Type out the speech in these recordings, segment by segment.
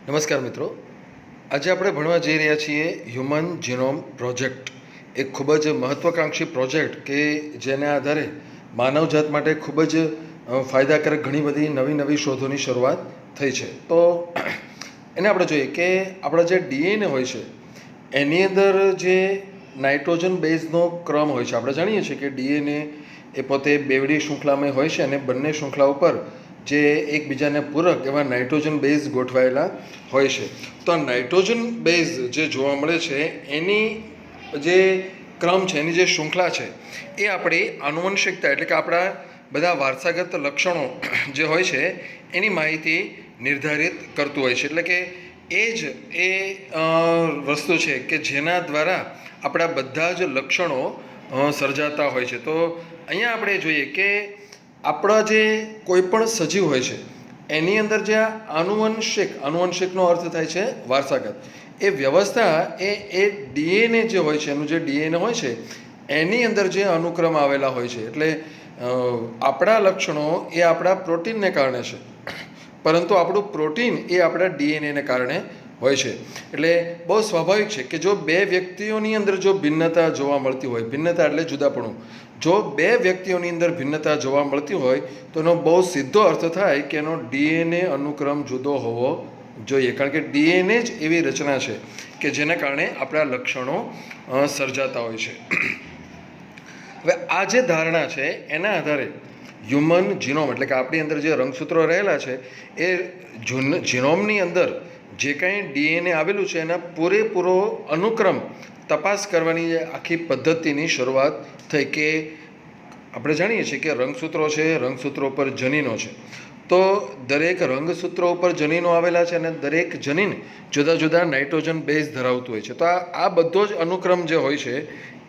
નમસ્કાર મિત્રો, આજે આપણે ભણવા જઈ રહ્યા છીએ હ્યુમન જીનોમ પ્રોજેક્ટ. એક ખૂબ જ મહત્ત્વાકાંક્ષી પ્રોજેક્ટ કે જેના આધારે માનવજાત માટે ખૂબ જ ફાયદાકારક ઘણી બધી નવી શોધોની શરૂઆત થઈ છે. તો એને આપણે જોઈએ કે આપણા જે ડીએનએ હોય છે એની અંદર જે નાઇટ્રોજન બેઝનો ક્રમ હોય છે. આપણે જાણીએ છીએ કે ડીએનએ એ પોતે બેવડી શૃંખલામાં હોય છે અને બંને શૃંખલા ઉપર જે એકબીજાને પૂરક એવા નાઇટ્રોજન બેઝ ગોઠવાયેલા હોય છે. તો આ નાઇટ્રોજન બેઝ જે જોવા મળે છે એની જે ક્રમ છે, એની જે શૃંખલા છે એ આપણી આનુવંશિકતા એટલે કે આપણા બધા વારસાગત લક્ષણો જે હોય છે એની માહિતી નિર્ધારિત કરતું હોય છે. એટલે કે એ જ વસ્તુ છે કે જેના દ્વારા આપણા બધા જ લક્ષણો સર્જાતા હોય છે. તો અહીંયા આપણે જોઈએ કે આપણા જે કોઈ પણ સજીવ હોય છે એની અંદર જે આનુવંશિકનો અર્થ થાય છે વારસાગત, એ વ્યવસ્થા એ ડીએનએ જે હોય છે, એનું જે ડીએનએ હોય છે એની અંદર જે અનુક્રમ આવેલા હોય છે. એટલે આપણા લક્ષણો એ આપણા પ્રોટીનને કારણે છે, પરંતુ આપણું પ્રોટીન એ આપણા ડીએનએને કારણે હોય છે. એટલે બહુ સ્વાભાવિક છે કે જો બે વ્યક્તિઓની અંદર જો ભિન્નતા જોવા મળતી હોય, ભિન્નતા એટલે જુદાપણું, જો બે વ્યક્તિઓની અંદર ભિન્નતા જોવા મળતી હોય તો એનો બહુ સીધો અર્થ થાય કે એનો ડીએનએ અનુક્રમ જુદો હોવો જોઈએ. કારણ કે ડીએનએ જ એવી રચના છે કે જેના કારણે આપણા લક્ષણો સર્જાતા હોય છે. હવે આ જે ધારણા છે એના આધારે હ્યુમન જીનોમ એટલે કે આપણી અંદર જે રંગસૂત્રો રહેલા છે એ જીનોમની અંદર જે કંઈ ડીએનએ આવેલું છે એના પૂરેપૂરો અનુક્રમ તપાસ કરવાની જે આખી પદ્ધતિની શરૂઆત થઈ. કે આપણે જાણીએ છીએ કે રંગસૂત્રો છે, રંગસૂત્રો ઉપર જનીનો છે. તો દરેક રંગસૂત્રો ઉપર જનીનો આવેલા છે અને દરેક જનીન જુદા જુદા નાઇટ્રોજન બેઝ ધરાવતું હોય છે. તો આ બધો જ અનુક્રમ જે હોય છે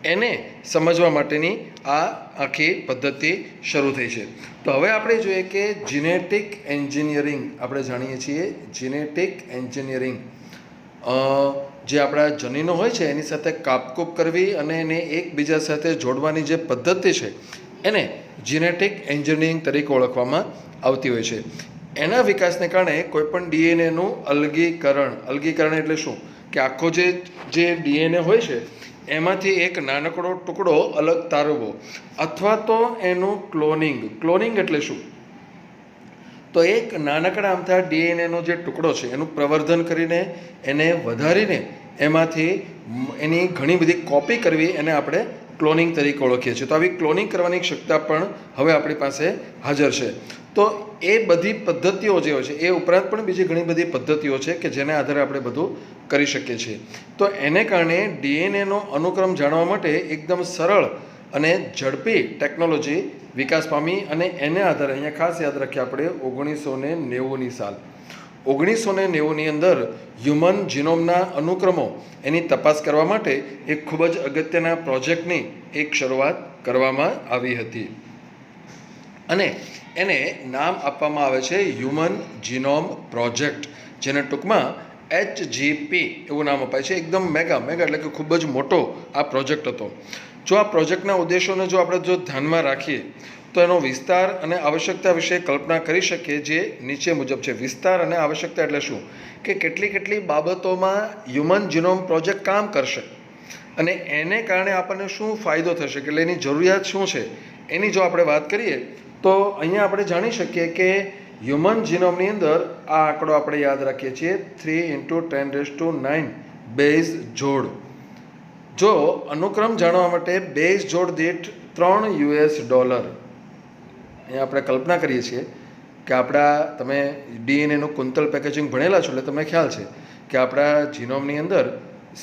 એને સમજવા માટેની આ આખી પદ્ધતિ શરૂ થઈ છે. તો હવે આપણે જોઈએ કે જીનેટિક એન્જિનિયરિંગ, આપણે જાણીએ છીએ જીનેટિક એન્જિનિયરિંગ જે આપણા જનીનો હોય છે એની સાથે કાપકૂપ કરવી અને એને એકબીજા સાથે જોડવાની જે પદ્ધતિ છે એને જીનેટિક એન્જિનિયરિંગ તરીકે ઓળખવામાં આવતી હોય છે. એના વિકાસને કારણે કોઈપણ ડીએનએનું અલગીકરણ એટલે શું કે આખો જે ડીએનએ હોય છે એમાંથી એક નાનકડો ટુકડો અલગ તારવવો, અથવા તો એનું ક્લોનિંગ એટલે શું, તો એક નાનકડા અમથા ડીએનએનો જે ટુકડો છે એનું પ્રવર્ધન કરીને એને વધારીને એમાંથી એની ઘણી બધી કોપી કરવી, એને આપણે ક્લોનિંગ તરીકે ઓળખીએ છીએ. તો આવી ક્લોનિંગ કરવાની ક્ષમતા પણ હવે આપણી પાસે હાજર છે. તો એ બધી પદ્ધતિઓ જે હોય છે એ ઉપરાંત પણ બીજી ઘણી બધી પદ્ધતિઓ છે કે જેના આધારે આપણે બધું કરી શકીએ છીએ. તો એને કારણે ડીએનએનો અનુક્રમ જાણવા માટે એકદમ સરળ અને ઝડપી ટેકનોલોજી વિકાસ પામી અને એને આધારે અહીંયા ખાસ યાદ રાખીએ આપણે 1990ની સાલ 1990ની અંદર હ્યુમન જીનોમના અનુક્રમો એની તપાસ કરવા માટે એક ખૂબ જ અગત્યના પ્રોજેક્ટની એક શરૂઆત કરવામાં આવી હતી અને એને નામ આપવામાં આવે છે હ્યુમન જીનોમ પ્રોજેક્ટ, જેને ટૂંકમાં HGP એવું નામ અપાય છે. એકદમ મેગા એટલે કે ખૂબ જ મોટો આ પ્રોજેક્ટ હતો. જો આ પ્રોજેક્ટના ઉદ્દેશોને આપણે ધ્યાનમાં રાખીએ તો એનો વિસ્તાર અને આવશ્યકતા વિશે કલ્પના કરી શકીએ, જે નીચે મુજબ છે. વિસ્તાર અને આવશ્યકતા એટલે શું કે કેટલી બાબતોમાં હ્યુમન જીનોમ પ્રોજેક્ટ કામ કરશે અને એને કારણે આપણને શું ફાયદો થશે, એટલે એની જરૂરિયાત શું છે એની જો આપણે વાત કરીએ તો અહીંયા આપણે જાણી શકીએ કે હ્યુમન જીનોમની અંદર આ આંકડો આપણે યાદ રાખીએ છીએ 3 × 10⁹ બેઝ જોડ. જો અનુક્રમ જાણવા માટે બેઝ જોડ દીઠ $3, અહીંયા આપણે કલ્પના કરીએ છીએ કે તમે ડીએનએનું કુંતલ પેકેજિંગ ભણેલા છો એટલે તમને ખ્યાલ છે કે આપણા જીનોમની અંદર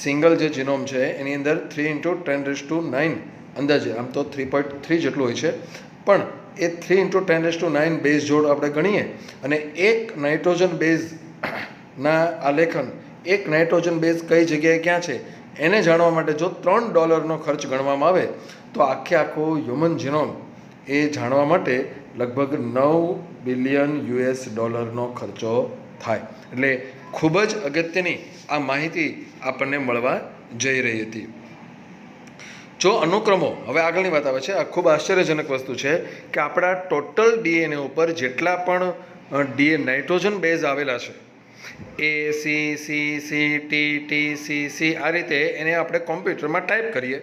સિંગલ જે જીનોમ છે એની અંદર 3 × 10⁹ અંદાજે, આમ તો 3.3 જેટલું હોય છે, પણ એ 3 × 10⁹ બેઝ જોડ આપણે ગણીએ અને એક નાઇટ્રોજન બેઝના આલેખન, એક નાઇટ્રોજન બેઝ કઈ જગ્યાએ ક્યાં છે એને જાણવા માટે જો $3નો ખર્ચ ગણવામાં આવે તો આખું હ્યુમન જીનોમ એ જાણવા માટે લગભગ $9 બિલિયન ખર્ચો થાય. એટલે ખૂબ જ અગત્યની આ માહિતી આપણને મળવા જઈ રહી હતી. જો અનુક્રમો, હવે આગળની વાત આવે છે, આ ખૂબ આશ્ચર્યજનક વસ્તુ છે કે આપણા ટોટલ ડીએનએ ઉપર જેટલા પણ નાઇટ્રોજન બેઝ આવેલા છે A C C C T T C C આ રીતે એને આપણે કોમ્પ્યુટરમાં ટાઈપ કરીએ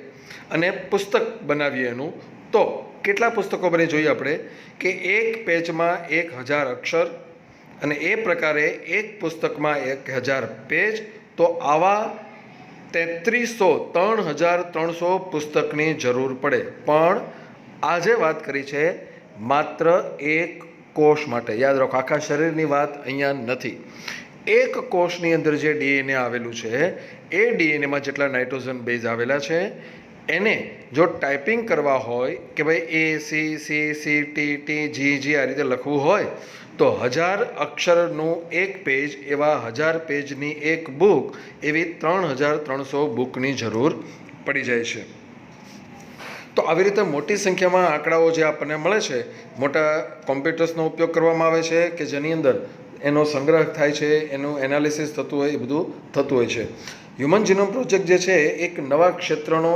અને પુસ્તક બનાવીએ એનું, તો કેટલા પુસ્તકો બને જોઈએ આપણે કે એક પેજમાં 1000 અક્ષર અને એ પ્રકારે એક પુસ્તકમાં 1000 પેજ, તો આવા 3300 પુસ્તકની જરૂર પડે. પણ આજે વાત કરી છે માત્ર એક કોષ માટે. યાદ રાખો, આખા શરીરની વાત અહીંયા નથી. એક કોષની અંદર જે ડીએનએ આવેલું છે એ ડીએનએમાં જેટલા નાઇટ્રોજન બેઝ આવેલા છે એને જો ટાઈપિંગ કરવા હોય કે ભાઈ A C C C T T G G આ રીતે લખવું હોય તો 1000 અક્ષરનું એક પેજ, એવા 1000 પેજની એક બુક, એવી 3300 બુકની જરૂર પડી જાય છે. તો આવી રીતે મોટી સંખ્યામાં આંકડાઓ જે આપણને મળે છે, મોટા કોમ્પ્યુટર્સનો ઉપયોગ કરવામાં આવે છે કે જેની અંદર એનો સંગ્રહ થાય છે, એનું એનાલિસિસ થતું હોય, એ બધું થતું હોય છે. હ્યુમન જીનોમ પ્રોજેક્ટ જે છે એક નવા ક્ષેત્રનો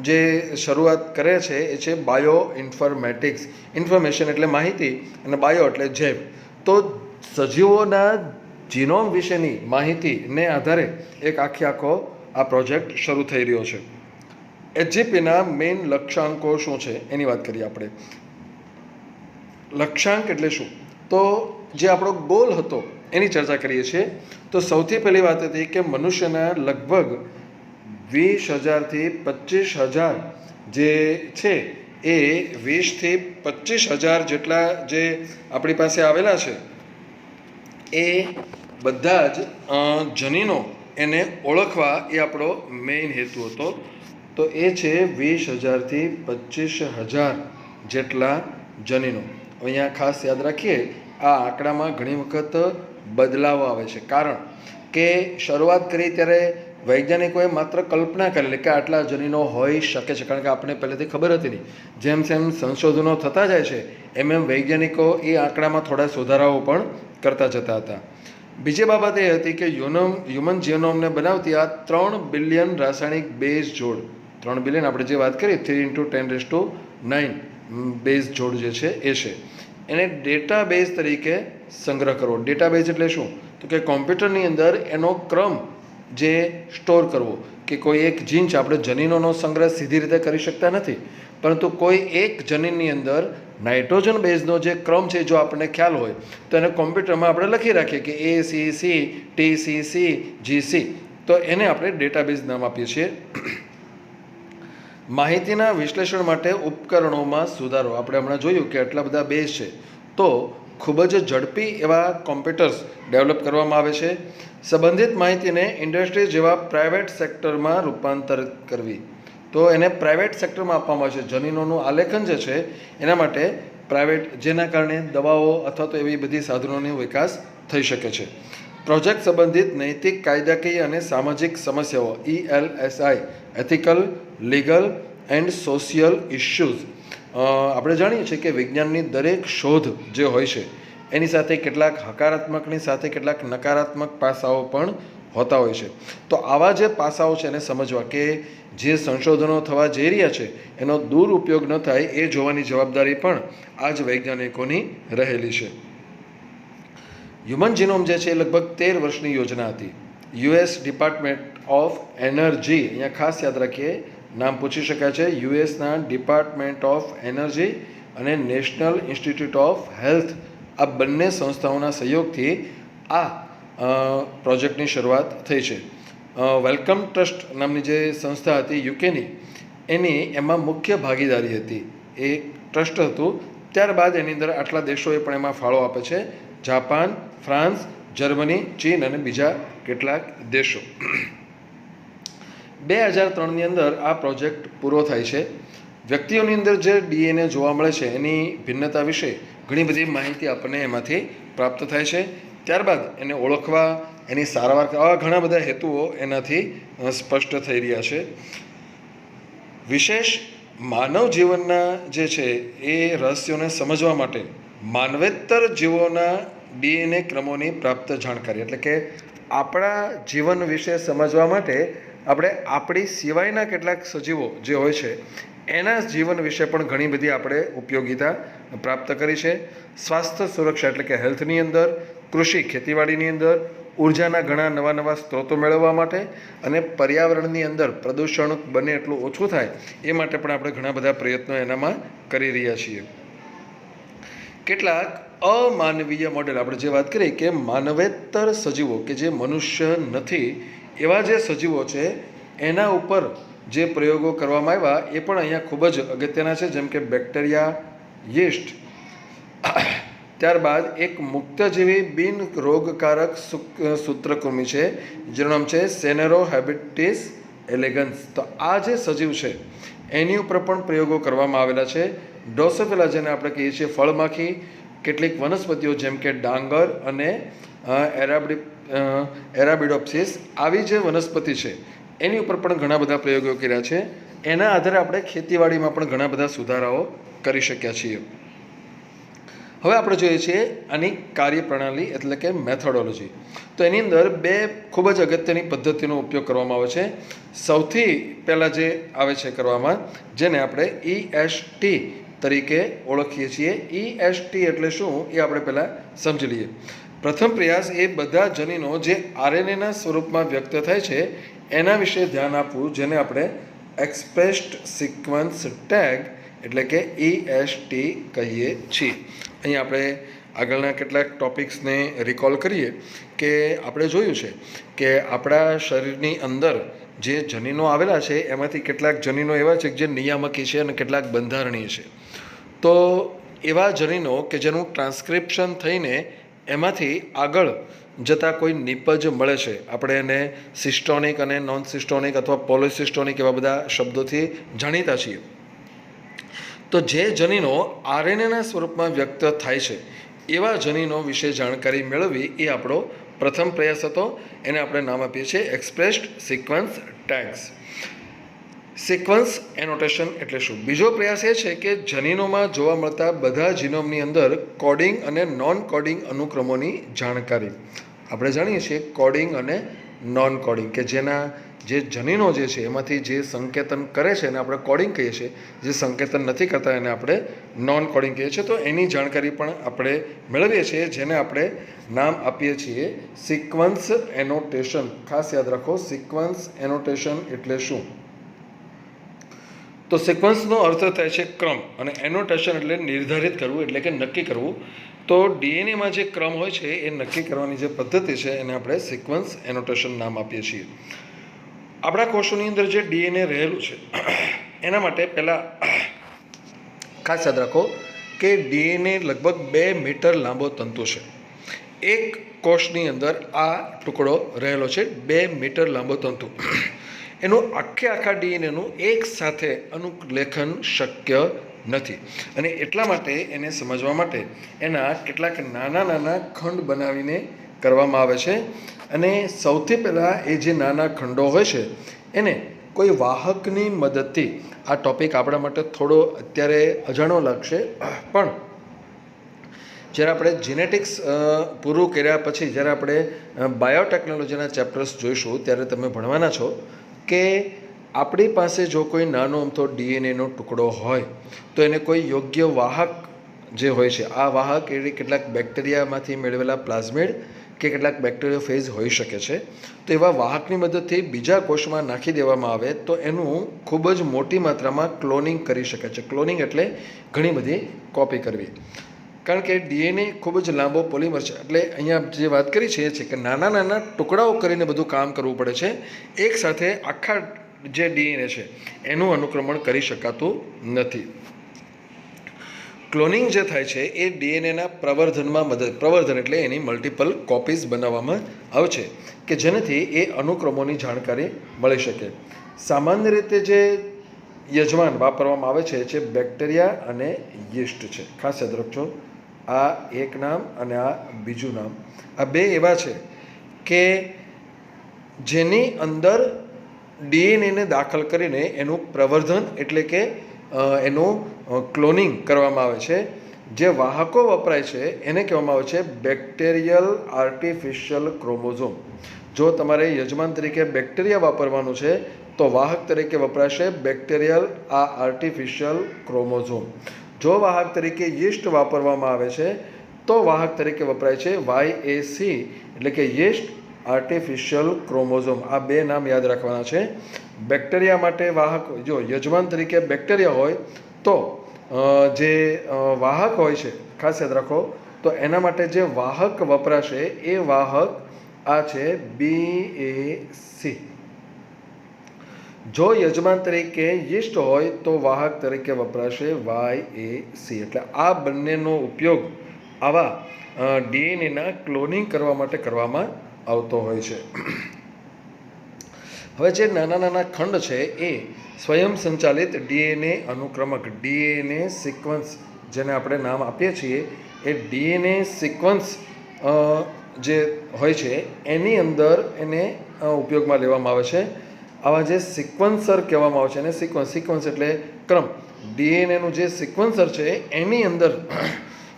જે શરૂઆત કરે છે એ છે બાયો ઇન્ફોર્મેટિક્સ. ઇન્ફોર્મેશન એટલે માહિતી અને બાયો એટલે જૈવ. તો સજીવોના જીનોમ વિશેની માહિતીને આધારે એક આખો આ પ્રોજેક્ટ શરૂ થઈ રહ્યો છે. એચજીપીના મેઇન લક્ષ્યાંકો શું છે એની વાત કરીએ આપણે. લક્ષ્યાંક એટલે શું? તો જે આપણો ગોલ હતો એની ચર્ચા કરીએ છીએ. તો સૌથી પહેલી વાત હતી કે મનુષ્યના લગભગ 20,000 થી 25,000 જે છે એ 20 થી 25,000 જેટલા જે આપણી પાસે આવેલા છે એ બધા જ જનીનો એને ઓળખવા એ આપણો મેઇન હેતુ હતો. તો એ છે 20,000 થી 25,000 જેટલા જનીનો. અહીંયા ખાસ યાદ રાખીએ, આ આંકડામાં ઘણી વખત બદલાવ આવે છે, કારણ કે શરૂઆત કરી ત્યારે વૈજ્ઞાનિકોએ માત્ર કલ્પના કરેલી કે આટલા જનીનો હોઈ શકે છે, કારણ કે આપણને પહેલેથી ખબર હતી નહીં. જેમ જેમ સંશોધનો થતા જાય છે એમ એમ વૈજ્ઞાનિકો એ આંકડામાં થોડા સુધારાઓ પણ કરતા જતા હતા. બીજી બાબત એ હતી કે હ્યુમન જીનોમને બનાવતી આ 3 બિલિયન રાસાયણિક બેઝ જોડ, 3 બિલિયન આપણે જે વાત કરી 3 × 10⁹ બેઝ જોડ જે છે એ છે, એને ડેટા બેઝ તરીકે સંગ્રહ કરવો. ડેટા બેઝ એટલે શું? તો કે કોમ્પ્યુટરની અંદર એનો ક્રમ જે સ્ટોર કરવો, કે કોઈ એક જીન છે, આપણે જનીનોનો સંગ્રહ સીધી રીતે કરી શકતા નથી, પરંતુ કોઈ એક જનીનની અંદર નાઇટ્રોજન બેઝનો જે ક્રમ છે જો આપણને ખ્યાલ હોય તો એને કોમ્પ્યુટરમાં આપણે લખી રાખીએ કે A C C T C C G C, તો એને આપણે ડેટાબેઝ નામ આપીએ છીએ. માહિતીના વિશ્લેષણ માટે ઉપકરણોમાં સુધારો. આપણે હમણાં જોયું કે આટલા બધા બેઝ છે, તો ખૂબ જ ઝડપી એવા કોમ્પ્યુટર્સ ડેવલપ કરવામાં આવે છે. સંબંધિત માહિતીને ઇન્ડસ્ટ્રી જેવા પ્રાઇવેટ સેક્ટરમાં રૂપાંતરિત કરવી. તો એને પ્રાઇવેટ સેક્ટરમાં આપવામાં આવે છે. જનીનોનું આલેખન જે છે એના માટે પ્રાઇવેટ, જેના કારણે દવાઓ અથવા તો એવી બધી સાધનોનો વિકાસ થઈ શકે છે. પ્રોજેક્ટ સંબંધિત નૈતિક, કાયદાકીય અને સામાજિક સમસ્યાઓ ELSI, ethical, legal and social issues. આપણે જાણીએ છીએ કે વિજ્ઞાનની દરેક શોધ જે હોય છે એની સાથે કેટલાક હકારાત્મકની સાથે કેટલાક નકારાત્મક પાસાઓ પણ હોતા હોય છે. તો આવા જે પાસાઓ છે એને સમજવા, કે જે સંશોધનો થવા જઈ રહ્યા છે એનો દુરુપયોગ ન થાય એ જોવાની જવાબદારી પણ આ જ વૈજ્ઞાનિકોની રહેલી છે. હ્યુમન જીનોમ જે છે એ લગભગ 13 વર્ષની યોજના હતી. US ડિપાર્ટમેન્ટ ઓફ એનર્જી, અહીંયા ખાસ યાદ રાખીએ, નામ પૂછી શકાય છે, યુએસના ડિપાર્ટમેન્ટ ઓફ એનર્જી અને નેશનલ ઇન્સ્ટિટ્યૂટ ઓફ હેલ્થ, આ બંને સંસ્થાઓના સહયોગથી આ પ્રોજેક્ટની શરૂઆત થઈ છે. વેલકમ ટ્રસ્ટ નામની જે સંસ્થા હતી યુકેની, એની એમાં મુખ્ય ભાગીદારી હતી. એ ટ્રસ્ટ હતું. ત્યારબાદ એની અંદર આટલા દેશોએ પણ એમાં ફાળો આપે છે: જાપાન, ફ્રાન્સ, જર્મની, ચીન અને બીજા કેટલાક દેશો. 2003ની અંદર આ પ્રોજેક્ટ પૂરો થાય છે. વ્યક્તિઓની અંદર જે ડીએનએ જોવા મળે છે એની ભિન્નતા વિશે ઘણી બધી માહિતી આપણને એમાંથી પ્રાપ્ત થાય છે. ત્યારબાદ એને ઓળખવા, એની સારવાર, આવા ઘણા બધા હેતુઓ એનાથી સ્પષ્ટ થઈ રહ્યા છે. વિશેષ માનવ જીવનના જે છે એ રહસ્યોને સમજવા માટે માનવેતર જીવોના ડીએનએ ક્રમોની પ્રાપ્ત જાણકારી, એટલે કે આપણા જીવન વિશે સમજવા માટે આપણે આપણી સિવાયના કેટલાક સજીવો જે હોય છે એના જીવન વિશે પણ ઘણી બધી આપણે ઉપયોગિતા પ્રાપ્ત કરી છે. સ્વાસ્થ્ય સુરક્ષા એટલે કે હેલ્થની અંદર, કૃષિ ખેતીવાડીની અંદર ઉર્જાના ઘણા નવા નવા સ્ત્રોતો મેળવવા માટે અને પર્યાવરણની અંદર પ્રદૂષણ બને એટલું ઓછું થાય એ માટે પણ આપણે ઘણા બધા પ્રયત્નો એનામાં કરી રહ્યા છીએ. કેટલાક અમાનવીય મોડેલ, આપણે જે વાત કરી કે માનવેતર સજીવો કે જે મનુષ્ય નથી એવા જે સજીવો છે એના ઉપર જે પ્રયોગો કરવામાં આવ્યા એ પણ અહીંયા ખૂબ જ અગત્યના છે, જેમ કે બેક્ટેરિયા, યીસ્ટ, ત્યારબાદ એક મુક્તજીવી બિન રોગકારક સૂત્રકૃમિ છે જેનું નામ છે સેનેરોહેબિટિસ એલેગન્સ. તો આ જે સજીવ છે એની ઉપર પણ પ્રયોગો કરવામાં આવેલા છે. ડ્રોસોફિલા જેને આપણે કહીએ છીએ ફળમાખી, કેટલીક વનસ્પતિઓ જેમ કે ડાંગર અને એરાબિડોપ્સિસ, આવી જે વનસ્પતિ છે એની ઉપર પણ ઘણા બધા પ્રયોગો કર્યા છે. એના આધારે આપણે ખેતીવાડીમાં પણ ઘણા બધા સુધારાઓ કરી શક્યા છીએ. હવે આપણે જોઈએ છીએ આની કાર્યપ્રણાલી એટલે કે મેથોડોલોજી. તો એની અંદર બે ખૂબ જ અગત્યની પદ્ધતિનો ઉપયોગ કરવામાં આવે છે. સૌથી પહેલાં જે આવે છે કરવામાં, જેને આપણે EST તરીકે ઓળખીએ છીએ. EST એટલે શું એ આપણે પહેલાં સમજી લઈએ. પ્રથમ પ્રયાસ એ બધા જનીનો જે RNAના સ્વરૂપમાં વ્યક્ત થાય છે એના વિશે ધ્યાન આપવું, જેને આપણે એક્સપ્રેસ્ડ સિક્વન્સ ટેગ એટલે કે EST કહીએ છીએ. અહીં આપણે આગળના કેટલાક ટોપિક્સને રિકોલ કરીએ કે આપણે જોયું છે કે આપણા શરીરની અંદર જે જનીનો આવેલા છે એમાંથી કેટલાક જનીનો એવા છે જે નિયામકી છે અને કેટલાક બંધારણીય છે. તો એવા જનીનો કે જેનું ટ્રાન્સક્રિપ્શન થઈને એમાંથી આગળ જતાં કોઈ નિપજ મળે છે, આપણે એને સિસ્ટોનિક અને નોન સિસ્ટોનિક અથવા પોલિસિસ્ટોનિક એવા બધા શબ્દોથી જાણીતા છીએ. તો જે જનીનો RNAના સ્વરૂપમાં વ્યક્ત થાય છે એવા જનીનો વિશે જાણકારી મેળવવી એ આપણો પ્રથમ પ્રયાસ હતો. એને આપણે નામ આપીએ છીએ expressed sequence tags. Sequence annotation એટલે શું? બીજો પ્રયાસ એ છે કે જનીનોમાં જોવા મળતા બધા જીનોમની અંદર કોડિંગ અને નોન કોડિંગ અનુક્રમોની જાણકારી. આપણે જાણીએ છીએ કોડિંગ અને નોન કોડિંગ, કે જેના જે જનીનો જે છે એમાંથી જે સંકેતન કરે છે એને આપણે કોડિંગ કહીએ છીએ, જે સંકેતન નથી કરતા એને આપણે નોન કોડિંગ કહીએ છીએ. તો એની જાણકારી પણ આપણે મેળવીએ છીએ, જેને આપણે નામ આપીએ છીએ સિક્વન્સ એનોટેશન. ખાસ યાદ રાખો, સિક્વન્સ એનોટેશન એટલે શું? તો સિક્વન્સનો અર્થ થાય છે ક્રમ અને એનોટેશન એટલે નિર્ધારિત કરવું એટલે કે નક્કી કરવું. તો DNAમાં જે ક્રમ હોય છે એ નક્કી કરવાની જે પદ્ધતિ છે એને આપણે સિક્વન્સ એનોટેશન નામ આપીએ છીએ. આપણા કોષોની અંદર જે DNA રહેલું છે એના માટે પહેલાં ખાસ યાદ રાખો કે DNA લગભગ 2 મીટર લાંબો તંતુ છે. એક કોષની અંદર આ ટુકડો રહેલો છે, 2 મીટર લાંબો તંતુ. એનું આખા DNAનું એક સાથે અનુલેખન શક્ય નથી અને એટલા માટે એને સમજવા માટે એના કેટલાક નાના નાના ખંડ બનાવીને કરવામાં આવે છે. અને સૌથી પહેલાં એ જે નાના ખંડો હોય છે એને કોઈ વાહકની મદદથી, આ ટૉપિક આપણા માટે થોડો અત્યારે અજાણો લાગશે, પણ જ્યારે આપણે જીનેટિક્સ પૂરું કર્યા પછી જ્યારે આપણે બાયોટેકનોલોજીના ચેપ્ટર્સ જોઈશું ત્યારે તમે ભણવાના છો કે આપણી પાસે જો કોઈ નાનો અમથો DNAનો ટુકડો હોય તો એને કોઈ યોગ્ય વાહક જે હોય છે, આ વાહક એ કેટલાક બેક્ટેરિયામાંથી મેળવેલા પ્લાઝમિડ કે કેટલાક બેક્ટેરિયોફેજ હોઈ શકે છે. તો એવા વાહકની મદદથી બીજા કોષમાં નાખી દેવામાં આવે તો એનું ખૂબ જ મોટી માત્રામાં ક્લોનિંગ કરી શકે છે. ક્લોનિંગ એટલે ઘણી બધી કોપી કરવી, કારણ કે DNA ખૂબ જ લાંબો પોલિમર છે. એટલે અહીંયા જે વાત કરી છે એ છે કે નાના નાના ટુકડાઓ કરીને બધું કામ કરવું પડે છે. એક સાથે આખા જે DNA છે એનું અનુક્રમણ કરી શકાતું નથી. ક્લોનિંગ જે થાય છે એ DNAના પ્રવર્ધનમાં પ્રવર્ધન એટલે એની મલ્ટિપલ કોપીઝ બનાવવામાં આવે છે કે જેનાથી એ અનુક્રમોની જાણકારી મળી શકે. સામાન્ય રીતે જે યજમાન વાપરવામાં આવે છે જે બેક્ટેરિયા અને યીસ્ટ છે. ખાસ યાદ રાખજો, આ એક નામ અને આ બીજું નામ, આ બે એવા છે કે જેની અંદર DNAને દાખલ કરીને એનું પ્રવર્ધન એટલે કે એનું ક્લોનિંગ કરવામાં આવે છે. જે વાહકો વપરાય છે એને કહેવામાં આવે છે બેક્ટેરિયલ આર્ટિફિશિયલ ક્રોમોઝોમ. જો તમારે યજમાન તરીકે બેક્ટેરિયા વાપરવાનું છે તો વાહક તરીકે વપરાશે બેક્ટેરિયલ આર્ટિફિશિયલ ક્રોમોઝોમ. જો વાહક તરીકે યીસ્ટ વાપરવામાં આવે છે તો વાહક તરીકે વપરાય છે YAC, એટલે કે યીસ્ટ આર્ટિફિશિયલ ક્રોમોઝોમ. આ બે નામ યાદ રાખવાના છે. બેક્ટેરિયા માટે વાહક, જો યજમાન તરીકે બેક્ટેરિયા હોય તો જે વાહક હોય છે, ખાસ યાદ રાખો, તો એના માટે જે વાહક વપરાશે એ વાહક આ છે BAC. જો યજમાન તરીકે યીસ્ટ હોય તો વાહક તરીકે વપરાશે YAC. એટલે આ બંનેનો ઉપયોગ આવા DNAના ક્લોનિંગ કરવા માટે કરવામાં આવતો હોય છે. હવે જે નાના નાના ખંડ છે એ સ્વયં સંચાલિત DNA અનુક્રમક, DNA સિક્વન્સ જેને આપણે નામ આપીએ છીએ, એ DNA સિક્વન્સ જે હોય છે એની અંદર એને ઉપયોગમાં લેવામાં આવે છે. આવા જે સિક્વન્સર કહેવામાં આવે છે એને સિક્વન્સ એટલે ક્રમ, DNAનું જે સિક્વન્સર છે એની અંદર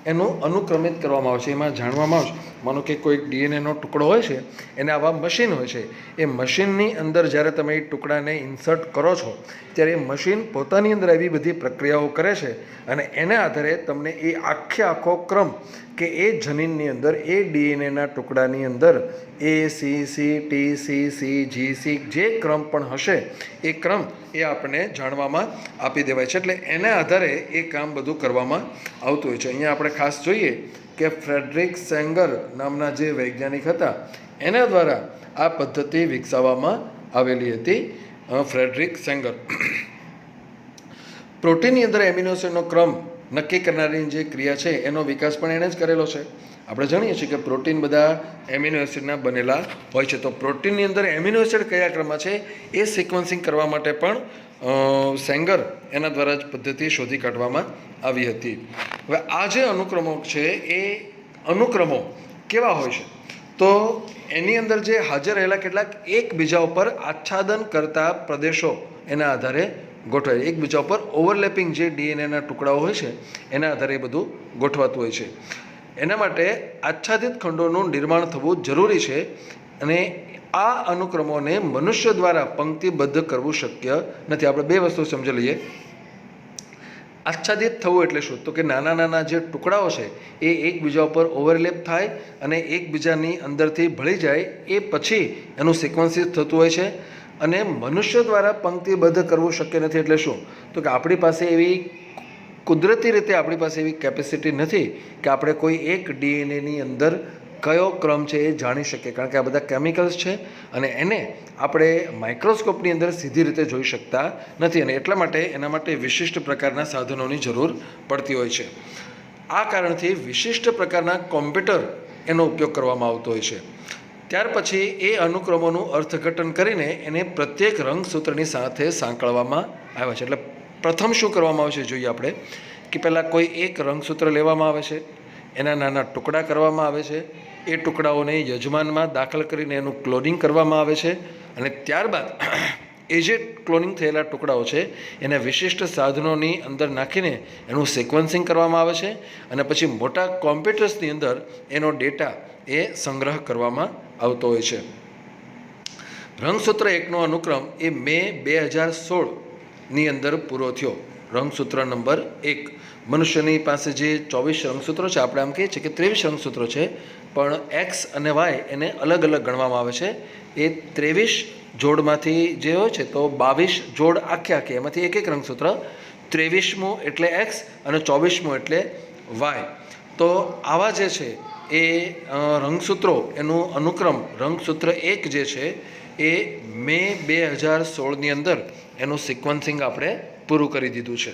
એનું અનુક્રમિત કરવામાં આવે છે. એમાં જાણવામાં આવે છે, માનો કે કોઈ DNAનો ટુકડો હોય છે, એને આવા મશીન હોય છે, એ મશીનની અંદર જ્યારે તમે એ ટુકડાને ઇન્સર્ટ કરો છો ત્યારે એ મશીન પોતાની અંદર એવી બધી પ્રક્રિયાઓ કરે છે અને એના આધારે તમને એ આખો ક્રમ કે એ જનીનની અંદર એ DNAના ટુકડાની અંદર ACCTCCGC જે ક્રમ પણ હશે એ ક્રમ એ આપણને જાણવામાં આપી દેવાય છે. એટલે એના આધારે એ કામ બધું કરવામાં આવતું હોય છે. અહીંયા આપણે ખાસ જોઈએ કે ફ્રેડરિક સેંગર નામના જે વૈજ્ઞાનિક હતા એના દ્વારા આ પદ્ધતિ વિકસાવવામાં આવેલી હતી. ફ્રેડરિક સેંગર. પ્રોટીનની અંદર એમિનો એસિડનો ક્રમ નક્કી કરનારી જે ક્રિયા છે એનો વિકાસ પણ એણે જ કરેલો છે. આપણે જાણીએ છીએ કે પ્રોટીન બધા એમિનો એસિડના બનેલા હોય છે. તો પ્રોટીનની અંદર એમિનો એસિડ કયા ક્રમમાં છે એ સિક્વન્સિંગ કરવા માટે પણ સેંગર એના દ્વારા જ પદ્ધતિ શોધી કાઢવામાં આવી હતી. હવે આ જે અનુક્રમો છે એ અનુક્રમો કેવા હોય છે? તો એની અંદર જે હાજર રહેલા કેટલાક એકબીજા ઉપર આચ્છાદન કરતા પ્રદેશો એના આધારે ગોઠવાય. એકબીજા ઉપર ઓવરલેપિંગ જે DNAના ટુકડાઓ હોય છે એના આધારે એ બધું ગોઠવાતું હોય છે. એના માટે આચ્છાદિત ખંડોનું નિર્માણ થવું જરૂરી છે અને આ અનુક્રમોને મનુષ્ય દ્વારા પંક્તિબદ્ધ કરવું શક્ય નથી. આપણે બે વસ્તુ સમજી લઈએ. આચ્છાદિત થવું એટલે શું? તો કે નાના નાના જે ટુકડાઓ છે એ એકબીજા ઉપર ઓવરલેપ થાય અને એકબીજાની અંદરથી ભળી જાય, એ પછી એનું સિક્વન્સિસ થતું હોય છે. અને મનુષ્ય દ્વારા પંક્તિબદ્ધ કરવું શક્ય નથી એટલે શું? તો કે આપણી પાસે એવી કુદરતી રીતે આપણી પાસે એવી કેપેસિટી નથી કે આપણે કોઈ એક DNAની અંદર કયો ક્રમ છે એ જાણી શકીએ, કારણ કે આ બધા કેમિકલ્સ છે અને એને આપણે માઇક્રોસ્કોપની અંદર સીધી રીતે જોઈ શકતા નથી અને એટલા માટે એના માટે વિશિષ્ટ પ્રકારના સાધનોની જરૂર પડતી હોય છે. આ કારણથી વિશિષ્ટ પ્રકારના કોમ્પ્યુટર એનો ઉપયોગ કરવામાં આવતો હોય છે. ત્યાર પછી એ અનુક્રમોનું અર્થઘટન કરીને એને પ્રત્યેક રંગસૂત્રની સાથે સાંકળવામાં આવે છે. એટલે પ્રથમ શું કરવામાં આવે છે જોઈએ આપણે કે પહેલાં કોઈ એક રંગસૂત્ર લેવામાં આવે છે, એના નાના ટુકડા કરવામાં આવે છે, એ ટુકડાઓને યજમાનમાં દાખલ કરીને એનું ક્લોનિંગ કરવામાં આવે છે અને ત્યારબાદ એ જે ક્લોનિંગ થયેલા ટુકડાઓ છે એને વિશિષ્ટ સાધનોની અંદર નાખીને એનું સિક્વન્સિંગ કરવામાં આવે છે અને પછી મોટા કોમ્પ્યુટર્સની અંદર એનો ડેટા એ સંગ્રહ કરવામાં આવતો હોય છે. રંગસૂત્ર એકનો અનુક્રમ એ મે 2016ની અંદર પૂરો થયો. રંગસૂત્ર નંબર 1. મનુષ્યની પાસે જે 24 રંગસૂત્રો છે, આપણે આમ કહીએ છીએ કે 23 રંગસૂત્રો છે, પણ X અને Y એને અલગ અલગ ગણવામાં આવે છે. એ 23 જોડમાંથી જે હોય છે તો 22 જોડ આખે એમાંથી એક રંગસૂત્ર, 23મું એટલે X અને 24મું એટલે Y. તો આવા જે છે એ રંગસૂત્રો એનું અનુક્રમ રંગસૂત્ર 1 જે છે એ મે 2016ની અંદર એનું સિક્વન્સિંગ આપણે પૂરું કરી દીધું છે.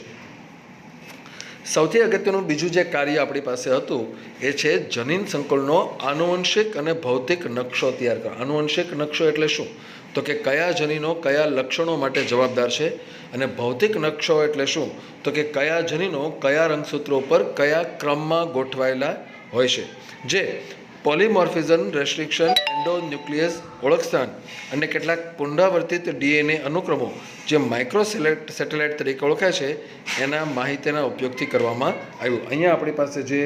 સૌથી અગત્યનું બીજું જે કાર્ય આપણી પાસે હતું એ છે જનીન સંકુલનો આનુવંશિક અને ભૌતિક નકશો તૈયાર કરો. આનુવંશિક નકશો એટલે શું? તો કે કયા જનીનો કયા લક્ષણો માટે જવાબદાર છે, અને ભૌતિક નકશો એટલે શું? તો કે કયા જનીનો કયા રંગસૂત્રો પર કયા ક્રમમાં ગોઠવાયેલા હોય છે. જે પોલિમોર્ફિઝમ, રેસ્ટ્રિક્શન, એન્ડોન્યુક્લિયસ ઓળખસ્થાન અને કેટલાક પુનરાવર્તિત DNA અનુક્રમો જે માઇક્રો સેટેલાઇટ તરીકે ઓળખાય છે એના માહિતીના ઉપયોગથી કરવામાં આવ્યું. અહીંયા આપણી પાસે જે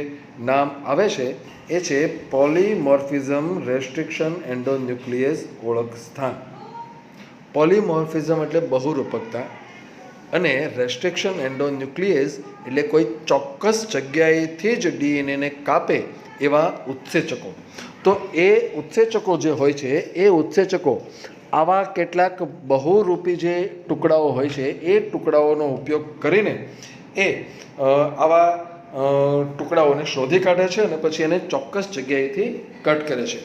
નામ આવે છે એ છે પોલિમોર્ફિઝમ, રેસ્ટ્રિક્શન, એન્ડોન્યુક્લિયસ ઓળખસ્થાન. પોલિમોર્ફિઝમ એટલે બહુરૂપકતા અને રેસ્ટ્રિક્શન એન્ડોન્યુક્લિયસ એટલે કોઈ ચોક્કસ જગ્યાએથી જ DNAને કાપે એવા ઉત્સેચકો. તો એ ઉત્સેચકો જે હોય છે એ ઉત્સેચકો આવા કેટલાક બહુરૂપી જે ટુકડાઓ હોય છે એ ટુકડાઓનો ઉપયોગ કરીને એ આવા ટુકડાઓને શોધી કાઢે છે અને પછી એને ચોક્કસ જગ્યાએથી કટ કરે છે.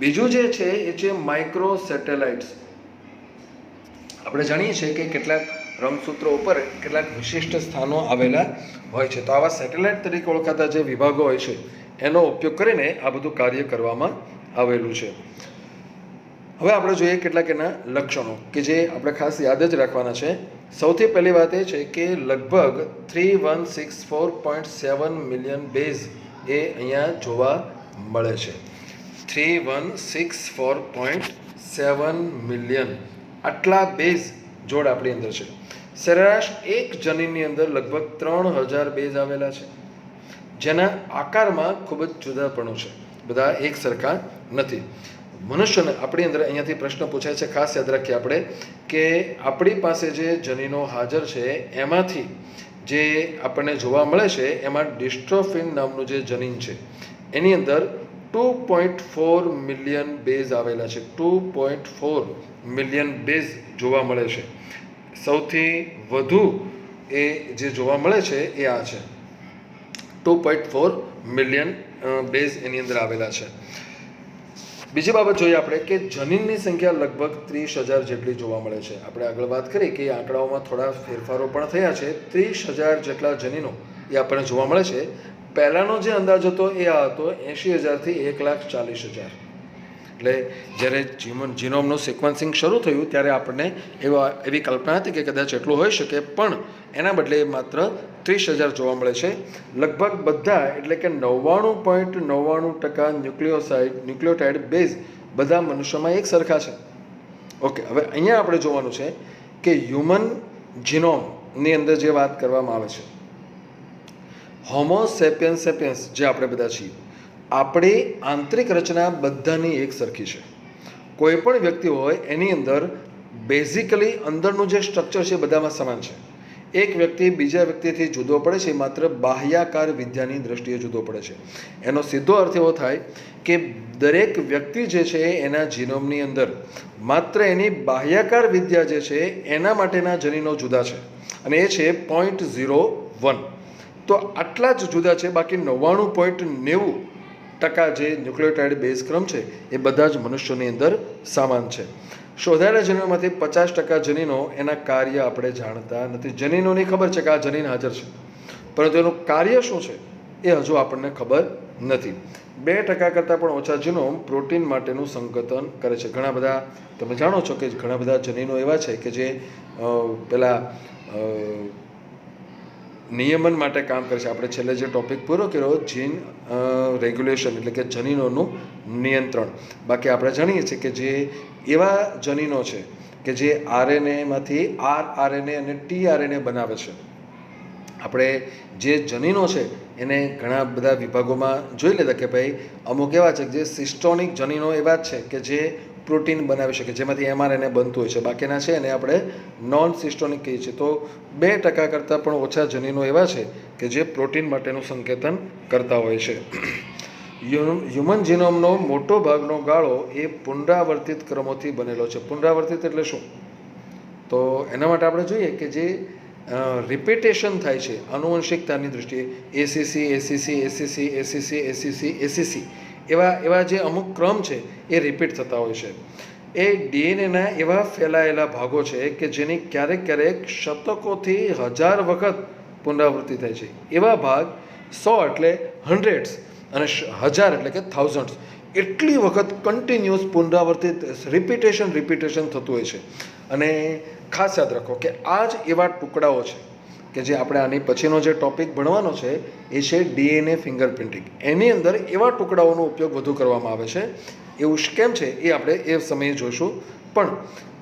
બીજું જે છે એ છે માઇક્રો સેટેલાઇટ્સ. આપણે જાણીએ છીએ કે કેટલાક રંગસૂત્રો ઉપર કેટલાક વિશિષ્ટ સ્થાનો આવેલા હોય છે. તો આવા સેટેલાઇટ તરીકે ઓળખાતા જે વિભાગો હોય છે એનો ઉપયોગ કરીને આ બધું કાર્ય કરવામાં આવેલું છે. હવે આપણે જોઈએ કેટલાક એના લક્ષણો કે જે આપણે ખાસ યાદ જ રાખવાના છે. સૌથી પહેલી વાત એ છે કે લગભગ 3164.7 મિલિયન બેઝ એ અહીંયા જોવા મળે છે. 3164.7 મિલિયન આટલા બેઝ જોડ આપણી અંદર છે. સરેરાશ એક જનીનની અંદર લગભગ 3000 બેઝ આવેલા છે, જેના આકારમાં ખૂબ જ જુદાપણું છે, બધા એક સરખા નથી. મનુષ્યને આપણી અંદર અહીંયાથી પ્રશ્ન પૂછાય છે, ખાસ યાદ રાખીએ આપણે કે આપણી પાસે જે જનીનો હાજર છે એમાંથી જે આપણને જોવા મળે છે એમાં ડિસ્ટ્રોફિન નામનું જે જનીન છે એની અંદર 2.4 મિલિયન બેઝ આવેલા છે. 2.4 મિલિયન બેઝ જોવા મળે છે. સૌથી વધુ એ જે જોવા મળે છે એ આ છે. 2.4 મિલિયન બેઝ એની અંદર આવેલા છે. બીજી બાબત જોઈએ આપણે કે જનીનની સંખ્યા લગભગ 30,000 જેટલી જોવા મળે છે. આપણે આગળ વાત કરી કે આંકડાઓમાં થોડા ફેરફારો પણ થયા છે. 30,000 જેટલા જનીનો એ આપણને જોવા મળે છે. પહેલાંનો જે અંદાજ હતો એ આ હતો 80,000 થી 1,40,000. એટલે જ્યારે જીનોમનું સિક્વન્સિંગ શરૂ થયું ત્યારે આપણને એવી કલ્પના હતી કે કદાચ એટલું હોઈ શકે, પણ એના બદલે માત્ર 30,000 જોવા મળે છે. લગભગ બધા એટલે કે 99.99% ન્યુક્લિયોટાઇડ બેઝ બધા મનુષ્યમાં એક સરખા છે. ઓકે, હવે અહીંયા આપણે જોવાનું છે કે હ્યુમન જીનોમની અંદર જે વાત કરવામાં આવે છે, હોમો સેપિયન્સ સેપિયન્સ જે આપણે બધા છીએ, આપણી આંતરિક રચના બધાની એક સરખી છે. કોઈ પણ વ્યક્તિ હોય એની અંદર બેઝિકલી અંદરનું જે સ્ટ્રક્ચર છે બધામાં સમાન છે. એક વ્યક્તિ બીજા વ્યક્તિથી જુદો પડે છે માત્ર બાહ્યાકાર વિદ્યાની દ્રષ્ટિએ જુદો પડે છે. એનો સીધો અર્થ એવો થાય કે દરેક વ્યક્તિ જે છે એના જીનોમની અંદર માત્ર એની બાહ્યાકાર વિદ્યા જે છે એના માટેના જનીનો જુદા છે અને એ છે 0.01. તો આટલા જ જુદા છે. બાકી 99.90% જે ન્યુક્લિયોટાઇડ બેઝ ક્રમ છે એ બધા જ મનુષ્યોની અંદર સમાન છે. શોધાયેલા જનીનોમાંથી 50% જનીનો એના કાર્ય આપણે જાણતા નથી. જનીનોની ખબર છે કે આ જનીન હાજર છે, પરંતુ એનું કાર્ય શું છે એ હજુ આપણને ખબર નથી. 2% કરતાં પણ ઓછા જીનોમ પ્રોટીન માટેનું સંકેતન કરે છે. ઘણા બધા તમે જાણો છો કે ઘણા બધા જનીનો એવા છે કે જે પેલા નિયમન માટે કામ કરે છે. આપણે છેલ્લે જે ટોપિક પૂરો કર્યો જીન રેગ્યુલેશન એટલે કે જનીનોનું નિયંત્રણ. બાકી આપણે જાણીએ છીએ કે જે એવા જનીનો છે કે જે આરએનએમાંથી આરઆરએનએ અને ટીઆરએનએ બનાવે છે. આપણે જે જનીનો છે એને ઘણા બધા વિભાગોમાં જોઈ લેતા કે ભાઈ અમુક એવા છે જે સિસ્ટોનિક જનીનો એવા જ છે કે જે પ્રોટીન બનાવી શકે, જેમાંથી એમઆરએનએ બનતું હોય છે. બાકીના છે એને આપણે નોન સિસ્ટોનિક કહીએ છીએ. તો 2% કરતાં પણ ઓછા જનીનો એવા છે કે જે પ્રોટીન માટેનું સંકેતન કરતા હોય છે. હ્યુમન જીનોમનો મોટો ભાગનો ગાળો એ પુનરાવર્તિત ક્રમોથી બનેલો છે. પુનરાવર્તિત એટલે શું? તો એના માટે આપણે જોઈએ કે જે રિપીટેશન થાય છે આનુવંશિકતાની દૃષ્ટિએ, ACC ACC ACC ACC ACC ACC એવા જે અમુક ક્રમ છે એ રિપીટ થતા હોય છે. એ ડીએનએના એવા ફેલાયેલા ભાગો છે કે જેની ક્યારેક ક્યારેક શતકોથી 1000 વખત પુનરાવૃત્તિ થાય છે. એવા ભાગ 100 એટલે હંડ્રેડ્સ અને 1000 એટલે કે થાઉઝન્ડ્સ એટલી વખત કન્ટિન્યુઅસ પુનરાવર્તિત રિપીટેશન થતું હોય છે. અને ખાસ યાદ રાખો કે આ જ એવા ટુકડાઓ છે કે જે આપણે આની પછીનો જે ટોપિક ભણવાનો છે એ છે ડીએનએ ફિંગરપ્રિન્ટિંગ. એની અંદર એવા ટુકડાઓનો ઉપયોગ વધુ કરવામાં આવે છે. એવું કેમ છે એ આપણે એ સમયે જોઈશું. પણ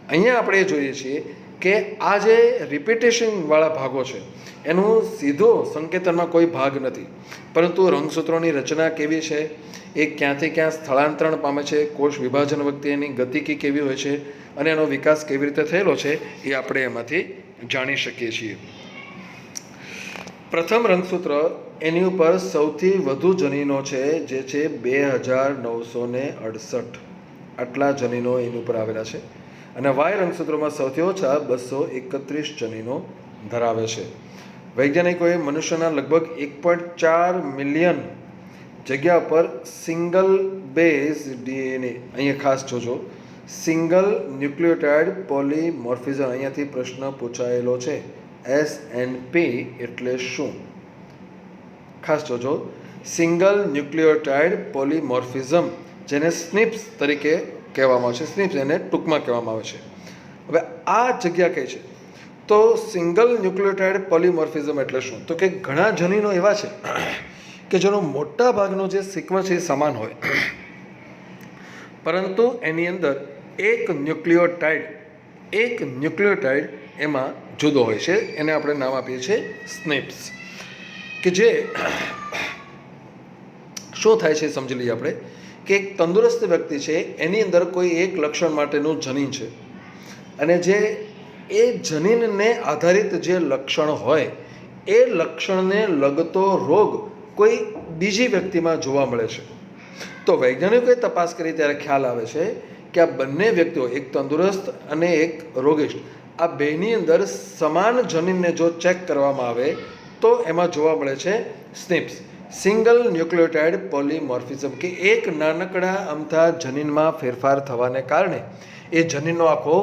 અહીંયા આપણે એ જોઈએ છીએ કે આ જે રિપીટેશનવાળા ભાગો છે એનું સીધો સંકેતનમાં કોઈ ભાગ નથી, પરંતુ રંગસૂત્રોની રચના કેવી છે, એ ક્યાંથી ક્યાં સ્થળાંતરણ પામે છે, કોષ વિભાજન વખતે એની ગતિકી કેવી હોય છે અને એનો વિકાસ કેવી રીતે થયેલો છે એ આપણે એમાંથી જાણી શકીએ છીએ. પ્રથમ રંગસૂત્ર એની ઉપર સૌથી વધુ જનીનો છે, જે છે 2968. આટલા જનીનો એની ઉપર આવેલા છે. અને વાય રંગસૂત્રોમાં સૌથી ઓછા 231 જનીનો ધરાવે છે. વૈજ્ઞાનિકોએ મનુષ્યના લગભગ 1.4 મિલિયન જગ્યા પર સિંગલ બેઝ ડીએનએ, અહીંયા ખાસ જોજો, સિંગલ ન્યુક્લિયોટાઇડ પોલીમોર્ફિઝમ, અહીંયાથી પ્રશ્ન પૂછાયેલો છે. SNP એટલે શું? ખાસ જોજો, સિંગલ ન્યુક્લિયોટાઇડ પોલીમોર્ફિઝમ, જેને સ્નિપ્સ તરીકે કહેવામાં આવે છે. સ્નિપ્સ એને ટૂંકમાં કહેવામાં આવે છે. હવે આ જગ્યા કઈ છે? તો સિંગલ ન્યુક્લિયોટાઇડ પોલીમોર્ફિઝમ એટલે શું? તો કે ઘણા જનીનો એવા છે કે જેનો મોટા ભાગનો જે સિક્વન્સ એ સમાન હોય, પરંતુ એની અંદર એક ન્યુક્લિયોટાઇડ એમાં જુદો હોય છે. એને આપણે નામ આપીએ છીએ સ્નિપ્સ. કે જે શું થાય છે સમજી લઈએ આપણે, કે એક તંદુરસ્ત વ્યક્તિ છે, એની અંદર કોઈ એક લક્ષણ માટેનું જનીન છે, અને જે એ જનીનને આધારિત જે લક્ષણ હોય એ લક્ષણને લગતો રોગ કોઈ બીજી વ્યક્તિમાં જોવા મળે છે. તો વૈજ્ઞાનિકોએ તપાસ કરી ત્યારે ખ્યાલ આવે છે કે આ બંને વ્યક્તિઓ, એક તંદુરસ્ત અને એક રોગિષ્ટ, આ બેની અંદર સમાન જનીનને જો ચેક કરવામાં આવે તો એમાં જોવા મળે છે સ્નિપ્સ, સિંગલ ન્યુક્લિયોટાઇડ પોલીમોર્ફિઝમ, કે એક નાનકડા અમથા જનીનમાં ફેરફાર થવાને કારણે એ જનીનનો આખો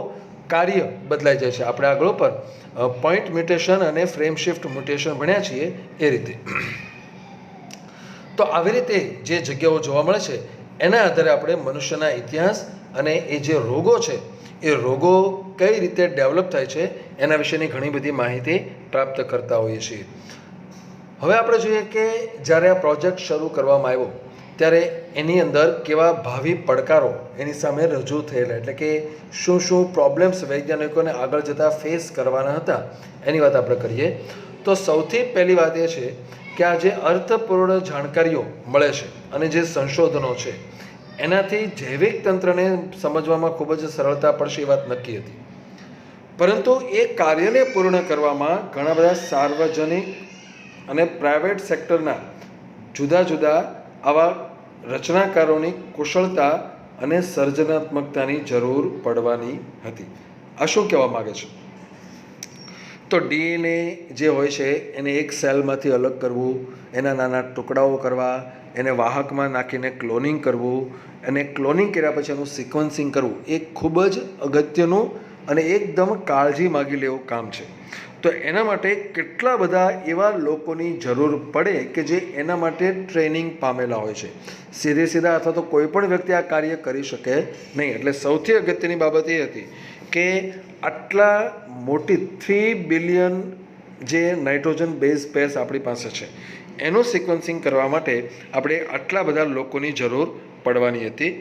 કાર્ય બદલાઈ જાય છે. આપણે આગળ પર પોઈન્ટ મ્યુટેશન અને ફ્રેમ શિફ્ટ મ્યુટેશન ભણ્યા છીએ એ રીતે. તો આવી રીતે જે જગ્યાઓ જોવા મળે છે એના આધારે આપણે મનુષ્યના ઇતિહાસ અને એ જે રોગો છે એ રોગો કઈ રીતે ડેવલપ થાય છે એના વિશેની ઘણી બધી માહિતી પ્રાપ્ત કરતા હોઈએ છીએ. હવે આપણે જોઈએ કે જ્યારે આ પ્રોજેક્ટ શરૂ કરવામાં આવ્યો ત્યારે એની અંદર કેવા ભાવિ પડકારો એની સામે રજૂ થયેલા, એટલે કે શું શું પ્રોબ્લેમ્સ વૈજ્ઞાનિકોને આગળ જતાં ફેસ કરવાના હતા એની વાત આપણે કરીએ. તો સૌથી પહેલી વાત એ છે કે આ જે અર્થપૂર્ણ જાણકારીઓ મળે છે અને જે સંશોધનો છે એનાથી જૈવિક તંત્રને સમજવામાં ખૂબ જ સરળતા પડશે એ વાત નક્કી હતી. પરંતુ એ કાર્યને પૂર્ણ કરવામાં ઘણા બધા સાર્વજનિક અને પ્રાઇવેટ સેક્ટરના જુદા જુદા આવા રચનાકારોની કુશળતા અને સર્જનાત્મકતાની જરૂર પડવાની હતી. આ શું કહેવા માગે છે? તો ડીએનએ જે હોય છે એને એક સેલમાંથી અલગ કરવું, એના નાના ટુકડાઓ કરવા, એને વાહકમાં નાખીને ક્લોનિંગ કરવું, અને ક્લોનિંગ કર્યા પછી એનું સિક્વન્સિંગ કરવું એ ખૂબ જ અગત્યનું અને એકદમ કાળજી માગી લેવું કામ છે. તો એના માટે કેટલા બધા એવા લોકોની જરૂર પડે કે જે એના માટે ટ્રેનિંગ પામેલા હોય છે. સીધા અથવા તો કોઈ પણ વ્યક્તિ આ કાર્ય કરી શકે નહીં. એટલે સૌથી અગત્યની બાબત એ હતી કે આટલા મોટી 3 બિલિયન જે નાઇટ્રોજન બેઝ પેર્સ આપણી પાસે છે એનું સિક્વન્સિંગ કરવા માટે આપણે આટલા બધા લોકોની જરૂર પડવાની હતી.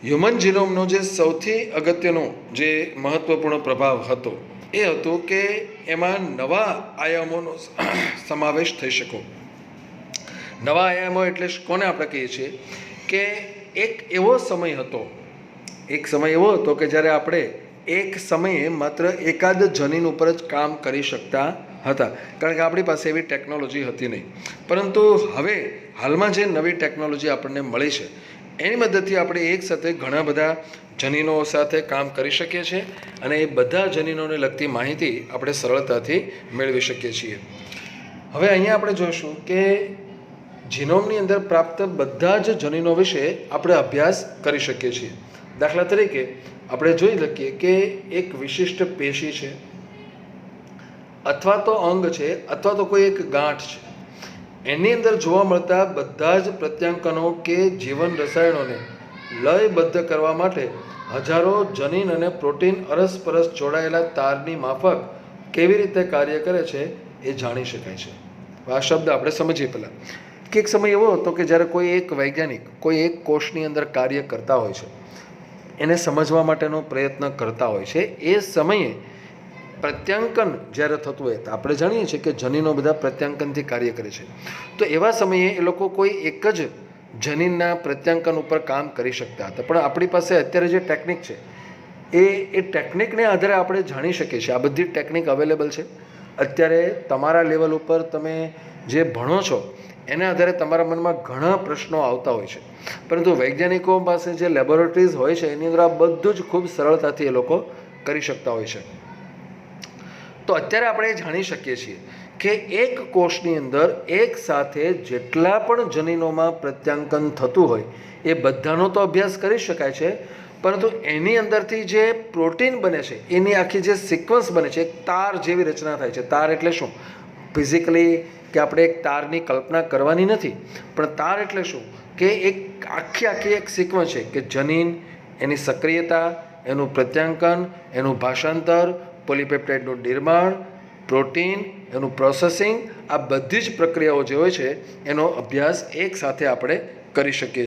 હ્યુમન જીનોમનો જે સૌથી અગત્યનો જે મહત્ત્વપૂર્ણ પ્રભાવ હતો એ હતું કે એમાં નવા આયામોનો સમાવેશ થઈ શકો. નવા આયામો એટલે કોને આપણે કહીએ છીએ કે એક સમય એવો હતો કે જ્યારે આપણે એક સમયે માત્ર એકાદ જનીન ઉપર જ કામ કરી શકતા હતા, કારણ કે આપણી પાસે એવી ટેકનોલોજી હતી નહીં. પરંતુ હવે હાલમાં જે નવી ટેકનોલોજી આપણને મળી છે એની મદદથી આપણે એક સાથે ઘણા બધા જનીનો સાથે કામ કરી શકીએ છીએ અને એ બધા જનીનોને લગતી માહિતી આપણે સરળતાથી મેળવી શકીએ છીએ. હવે અહીંયા આપણે જોઈશું કે જીનોમની અંદર પ્રાપ્ત બધા જ જનીનો વિશે આપણે અભ્યાસ કરી શકીએ છીએ. દાખલા તરીકે આપણે જોઈ શકીએ કે એક વિશિષ્ટ પેશી છે, અથવા તો અંગ છે, અથવા તો કોઈ એક ગાંઠ છે, એની અંદર જોવા મળતા બધા જ પ્રત્યાંકનો કે જીવન રસાયણોને લયબદ્ધ કરવા માટે હજારો જનીન અને પ્રોટીન અરસપરસ જોડાયેલા તારની માફક કેવી રીતે કાર્ય કરે છે એ જાણી શકાય છે. આ શબ્દ આપણે સમજીએ પહેલાં કે એક સમય એવો હતો કે જ્યારે કોઈ એક વૈજ્ઞાનિક કોઈ એક કોષની અંદર કાર્ય કરતા હોય છે, એને સમજવા માટેનો પ્રયત્ન કરતા હોય છે, એ સમયે પ્રત્યાંકન જ્યારે થતું હોય તો આપણે જાણીએ છીએ કે જનીનો બધા પ્રત્યાંકનથી કાર્ય કરે છે. તો એવા સમયે એ લોકો કોઈ એક જ જનીનના પ્રત્યાંકન ઉપર કામ કરી શકતા હતા. પણ આપણી પાસે અત્યારે જે ટેકનિક છે એ ટેકનિકને આધારે આપણે જાણી શકીએ છીએ. આ બધી ટેકનિક અવેલેબલ છે અત્યારે. તમારા લેવલ ઉપર તમે જે ભણો છો એના આધારે તમારા મનમાં ઘણા પ્રશ્નો આવતા હોય છે, પરંતુ વૈજ્ઞાનિકો પાસે જે લેબોરેટરીઝ હોય છે એની અંદર આ બધું જ ખૂબ સરળતાથી એ લોકો કરી શકતા હોય છે. તો અત્યારે આપણે એ જાણી શકીએ છીએ કે એક કોષની અંદર એક સાથે જેટલા પણ જનીનોમાં પ્રત્યાંકન થતું હોય એ બધાનો તો અભ્યાસ કરી શકાય છે, પરંતુ એની અંદરથી જે પ્રોટીન બને છે એની આખી જે સિક્વન્સ બને છે, એક તાર જેવી રચના થાય છે. તાર એટલે શું? ફિઝિકલી કે આપણે એક તારની કલ્પના કરવાની નથી, પણ તાર એટલે શું કે એક આખી એક સિક્વન્સ છે કે જનીન, એની સક્રિયતા, એનું પ્રત્યાંકન, એનું ભાષાંતર, પોલીપેપ્ટાઇડનું નિર્માણ, પ્રોટીન, એનું પ્રોસેસિંગ, આ બધી જ પ્રક્રિયાઓ જે હોય છે એનો અભ્યાસ એક સાથે આપણે કરી શકીએ.